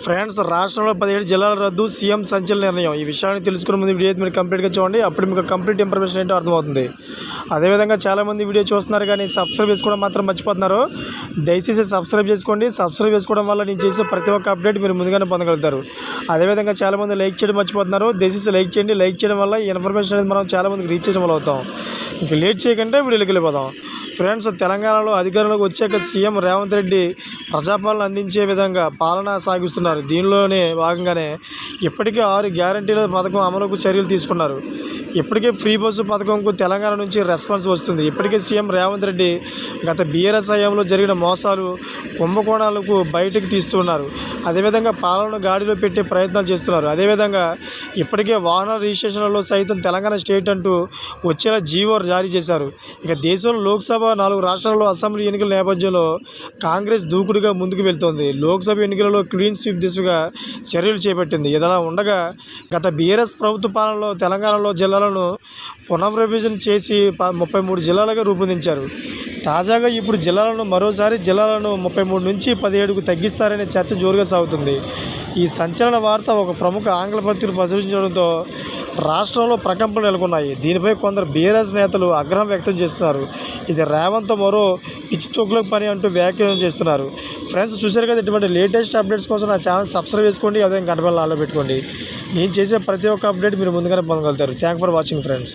Friends, రాష్ట్రంలో 17 జిల్లాల రద్దు, సీఎం సంచలన నిర్ణయం. ఈ విషయాన్ని తెలుసుకునే ముందు వీడియో మీరు కంప్లీట్గా చూడండి. అప్పుడు మీకు కంప్లీట్ ఇన్ఫర్మేషన్ ఏంటో అర్థమవుతుంది. అదేవిధంగా చాలామంది వీడియో చూస్తున్నారు కానీ సబ్స్క్రైబ్ చేసుకోవడం మాత్రం మర్చిపోతున్నారు. దయచేసి సబ్స్క్రైబ్ చేసుకోండి. సబ్స్క్రైబ్ చేసుకోవడం వల్ల నేను చేసే ప్రతి ఒక్క అప్డేట్ మీరు ముందుగానే పొందగలుగుతారు. అదేవిధంగా చాలామంది లైక్ చేయడం మర్చిపోతున్నారు. దయచేసి లైక్ చేయండి. లైక్ చేయడం వల్ల ఈ ఇన్ఫర్మేషన్ అనేది మనం చాలామందికి రీచ్ చేసిన వాళ్ళు అవుతాం. ఇంకా లేట్ చేయకుండా వీడియోకి వెళ్ళిపోదాం. ఫ్రెండ్స్, తెలంగాణలో అధికారంలోకి వచ్చాక సీఎం రేవంత్ రెడ్డి ప్రజాపాలన అందించే విధంగా పాలన సాగిస్తున్నారు. దీనిలోనే భాగంగానే ఇప్పటికే 6 గ్యారంటీల పథకం అమలుకు చర్యలు తీసుకున్నారు. ఇప్పటికే ఫ్రీ బస్సు పథకంకు తెలంగాణ నుంచి రెస్పాన్స్ వస్తుంది. ఇప్పటికే సీఎం రేవంత్ రెడ్డి గత బీఆర్ఎస్ హయాంలో జరిగిన మోసాలు, కుంభకోణాలకు బయటకు తీస్తున్నారు. అదేవిధంగా పాలనను గాడిలో పెట్టే ప్రయత్నాలు చేస్తున్నారు. అదేవిధంగా ఇప్పటికే వాహనాల రిజిస్ట్రేషన్లలో సైతం తెలంగాణ స్టేట్ అంటూ వచ్చేలా జీవో జారీ చేశారు. ఇక దేశంలో లోక్సభ, 4 రాష్ట్రాల్లో అసెంబ్లీ ఎన్నికల నేపథ్యంలో కాంగ్రెస్ దూకుడుగా ముందుకు వెళ్తోంది. లోక్సభ ఎన్నికలలో క్లీన్ స్వీప్ దిశగా చర్యలు చేపట్టింది. ఇదిలా ఉండగా గత బీఆర్ఎస్ ప్రభుత్వ పాలనలో తెలంగాణలో జిల్లాలను పునర్విభజన చేసి 33 జిల్లాలుగా రూపొందించారు. తాజాగా ఇప్పుడు మరోసారి జిల్లాలను 33 నుంచి 17కు తగ్గిస్తారనే చర్చ జోరుగా సాగుతుంది. ఈ సంచలన వార్త ఒక ప్రముఖ ఆంగ్ల పత్రిక ప్రచురించడంతో రాష్ట్రంలో ప్రకంపనలు నెలకొన్నాయి. దీనిపై కొందరు బీఆర్ఎస్ నేతలు ఆగ్రహం వ్యక్తం చేస్తున్నారు. ఇది రేవంత్ మరో పిచ్చి తొక్కులకు పని అంటూ వ్యాఖ్యానం చేస్తున్నారు. ఫ్రెండ్స్, చూశారు కదా, ఇటువంటి లేటెస్ట్ అప్డేట్స్ కోసం నా ఛానల్ సబ్స్క్రైబ్ చేసుకోండి. అదే గంట బెల్ ఆన్లో పెట్టుకోండి. నేను చేసే ప్రతి ఒక్క అప్డేట్ మీరు ముందుగానే పొందగలుగుతారు. Thank for watching friends.